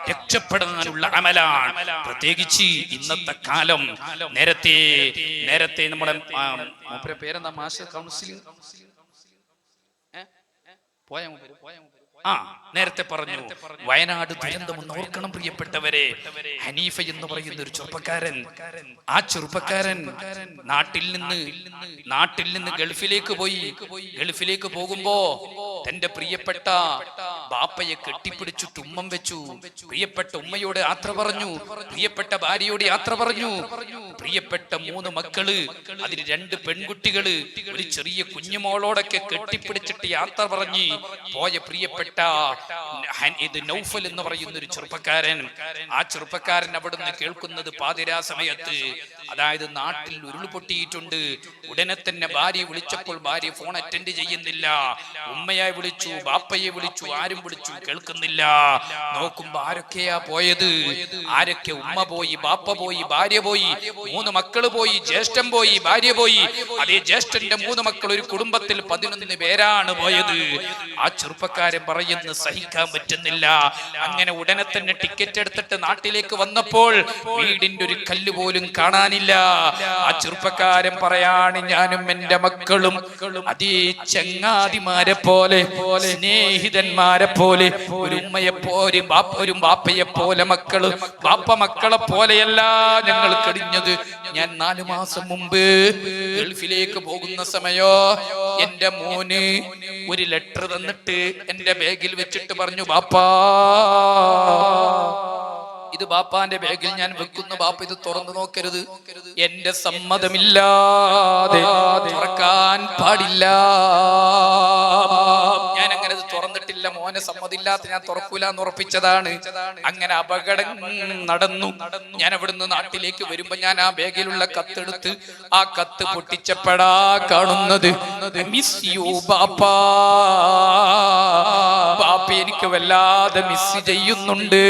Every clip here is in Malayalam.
രക്ഷപ്പെടാനുള്ള അമലാണ്. പ്രത്യേകിച്ച് ഇന്നത്തെ കാലം. നേരത്തെ നമ്മുടെ പേരെന്താ മാഷ് കൗൺസിലിംഗ് നേരത്തെ പറഞ്ഞു. വയനാട് ദുരന്തം ഒന്ന് ഓർക്കണം പ്രിയപ്പെട്ടവരെ. ഹനീഫ എന്ന് പറയുന്ന ഒരു ചെറുപ്പക്കാരൻ, ആ ചെറുപ്പക്കാരൻ നാട്ടിൽ നിന്ന് ഗൾഫിലേക്ക് പോകുമ്പോ തന്റെ പ്രിയപ്പെട്ട ബാപ്പയെ കെട്ടിപ്പിടിച്ചു തുമ്മം വെച്ചു. പ്രിയപ്പെട്ട ഉമ്മയോട് യാത്ര പറഞ്ഞു, പ്രിയപ്പെട്ട ഭാര്യയോട് യാത്ര പറഞ്ഞു. പ്രിയപ്പെട്ട 3 മക്കള്, അതിൽ 2 പെൺകുട്ടികള്, ഒരു ചെറിയ കുഞ്ഞുമോളോടൊക്കെ കെട്ടിപ്പിടിച്ചിട്ട് യാത്ര പറഞ്ഞ് പോയ പ്രിയപ്പെട്ട ഇത് നൗഫൽ എന്ന് പറയുന്ന ഒരു ചെറുപ്പക്കാരൻ. ആ ചെറുപ്പക്കാരൻ അവിടുന്ന് കേൾക്കുന്നത് പാതിരാ സമയത്ത്, അതായത് നാട്ടിൽ ഉരുൾപൊട്ടിയിട്ടുണ്ട്. ഉടനെ തന്നെ ഭാര്യ വിളിച്ചപ്പോൾ ഭാര്യ ഫോൺ അറ്റൻഡ് ചെയ്യുന്നില്ല. ഉമ്മയെ വിളിച്ചു, ബാപ്പയെ വിളിച്ചു, ആരും വിളിച്ചു, കേൾക്കുന്നില്ല. നോക്കുമ്പോ ആരൊക്കെയാ പോയത്? ആരൊക്കെ? ഉമ്മ പോയി, ബാപ്പ പോയി, ഭാര്യ പോയി, 3 മക്കള് പോയി, ജ്യേഷ്ഠൻ പോയി, ഭാര്യ പോയി. അതേ ജ്യേഷ്ഠന്റെ 3 മക്കൾ, ഒരു കുടുംബത്തിൽ 11 പേരാണ് പോയത്. ആ ചെറുപ്പക്കാരൻ പറയുന്നത് സഹിക്കാൻ പറ്റുന്നില്ല. അങ്ങനെ ഉടനെ തന്നെ ടിക്കറ്റ് എടുത്തിട്ട് നാട്ടിലേക്ക് വന്നപ്പോൾ വീടിന്റെ ഒരു കല്ല് പോലും കാണാനില്ല. ആ ചെറുപ്പക്കാരൻ പറയാണ്, ഞാനും എന്റെ മക്കളും അതേ ചങ്ങാതിമാരെ പോലെ, സ്നേഹിതന്മാരെ പോലെ, ഒരു ഉമ്മയെ പോലെ, ഒരു ബാപ്പയെ പോലെ ബാപ്പ മക്കളെ പോലെയല്ല ഞങ്ങൾ കഴിഞ്ഞത്. ഞാൻ 4 മാസം മുമ്പ് ഗൾഫിലേക്ക് പോകുന്ന സമയോ എന്റെ മോന് ഒരു ലെറ്റർ തന്നിട്ട് എന്റെ ബാഗിൽ വെച്ചിട്ട് പറഞ്ഞു, ബാപ്പാ ഇത് ബാപ്പാന്റെ ബാഗിൽ ഞാൻ വെക്കുന്നു, ബാപ്പ ഇത് തുറന്നു നോക്കരുത്, എന്റെ സമ്മതമില്ലാതെ തുറക്കാൻ പാടില്ല. ഞാൻ അങ്ങനെ തുറന്നിട്ടില്ല, മോനെ സമ്മതമില്ലാത്ത ഞാൻ തുറക്കൂല എന്ന് ഉറപ്പിച്ചതാണ്. അങ്ങനെ അപകടം നടന്നു. ഞാൻ അവിടുന്ന് നാട്ടിലേക്ക് വരുമ്പോ ഞാൻ ആ ബാഗിലുള്ള കത്തെടുത്ത് ആ കത്ത് പൊട്ടിച്ചപ്പെടാ കാണുന്നത്, മിസ് യു ബാപ്പാ, ബാപ്പ എനിക്ക് വല്ലാതെ മിസ് ചെയ്യുന്നുണ്ട്.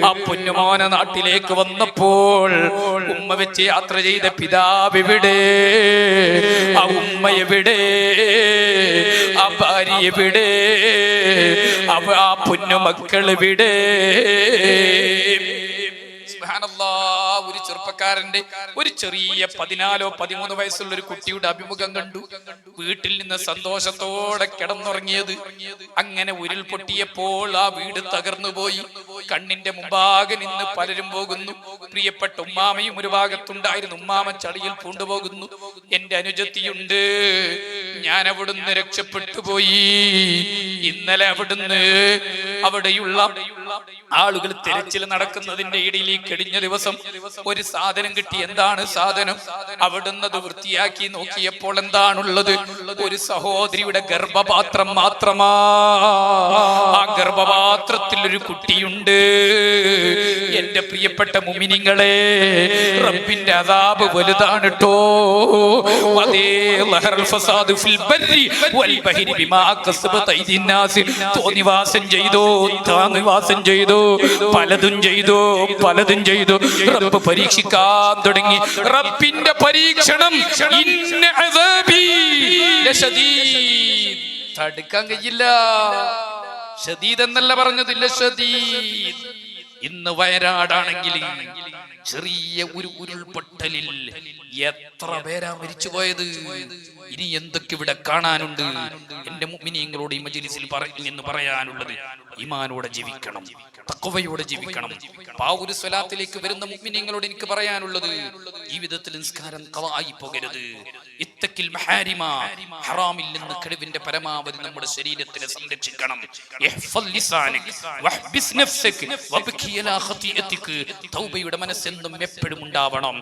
ആ പൊന്നുമോനെ നാട്ടിലേക്ക് വന്നപ്പോൾ ഉമ്മ വെച്ച് യാത്ര ചെയ്ത പിതാവ് എവിടെ? ആ ഉമ്മ എവിടെ? ആ ഭാര്യ എവിടെ? ആ പൊന്നുമക്കൾ എവിടെ? ഒരു ചെറുപ്പക്കാരന്റെ, ഒരു ചെറിയ 14-13 വയസ്സുള്ള ഒരു കുട്ടിയുടെ അഭിമുഖം കണ്ടു. വീട്ടിൽ നിന്ന് സന്തോഷത്തോടെ കിടന്നുറങ്ങിയത്. അങ്ങനെ ഉരുൾപൊട്ടിയപ്പോൾ ആ വീട് തകർന്നുപോയി. കണ്ണിന്റെ മുമ്പാകെ നിന്ന് പലരും പോകുന്നു. പ്രിയപ്പെട്ട ഉമ്മാമയും ഒരു ഭാഗത്തുണ്ടായിരുന്നു. ഉമ്മാമ ചളിയിൽ പൂണ്ടുപോകുന്നു. എന്റെ അനുജത്തിയുണ്ട്, ഞാൻ അവിടുന്ന് രക്ഷപ്പെട്ടു പോയി. ഇന്നലെ അവിടെയുള്ള ആളുകൾ തിരച്ചിൽ നടക്കുന്നതിന്റെ ഇടയിൽ കഴിഞ്ഞ ദിവസം ഒരു സാധനം കിട്ടി. എന്താണ് സാധനം? അവിടുന്ന് അത് വൃത്തിയാക്കി നോക്കിയപ്പോൾ എന്താണുള്ളത്? ഒരു സഹോദരിയുടെ ഗർഭപാത്രം മാത്രമാ. ആ ഗർഭപാത്രത്തിൽ ഒരു കുട്ടിയുണ്ട്. എന്റെ പ്രിയപ്പെട്ട മുഅ്മിനീങ്ങളെ, റബ്ബിന്റെ അദാബ് വലുതാണ് ട്ടോ. വദേ ലഹറൽ ഫസാദു ഫിൽ ബർരി വൽ ബഹരി ബിമാ കസബത ഐദിന്നാസ്. തോന്നിവാസം ചെയ്തു, പലതും ചെയ്തു. റബ്ബ് പരീക്ഷിക്കാൻ തുടങ്ങി. റബ്ബിന്റെ പരീക്ഷണം ഇന്ന അദാബി ലശദീദ്, തടുക്കാൻ കഴിയില്ല. ഷദീദ് എന്നല്ല പറഞ്ഞതില്ല, ഷദീദ്. ഇന്ന് വയനാടാണെങ്കിൽ ചെറിയ ഒരു ഉരുൾപൊട്ടലിൽ എത്ര പേരാ മരിച്ചു പോയത്. ഇനി എന്തൊക്കെ ഇവിടെ കാണാനുണ്ട്. എന്റെ മുഅ്മിനീങ്ങളോട് ഈ മജ്‌ലിസിൽ എന്ന് പറയാനുള്ളത്, ഈമാനോടെ ജീവിക്കണം, തഖ്വയോടെ ജീവിക്കണം. ആ ഒരു സ്വലാത്തിലേക്ക് വരുന്ന മുഅ്മിനീങ്ങളോട് എനിക്ക് പറയാനുള്ളത്, ജീവിതത്തിൽ നിസ്കാരം ഖളായി പോകരുത്. ഇത്തഖിൽ മഹാരിമ, ഹറാമിൽ നിന്ന് കഴിവിന്റെ പരമാവധി നമ്മുടെ ശരീരത്തിനെ സംരക്ഷിക്കണം. ഇഹ്ഫൽ ലിസാനക വഹ്ബിസ് നഫ്സക വബ്കി അലാ ഖതിയതിക. തൗബയുടെ മനസ്സെന്നും എപ്പോഴും ഉണ്ടാവണം.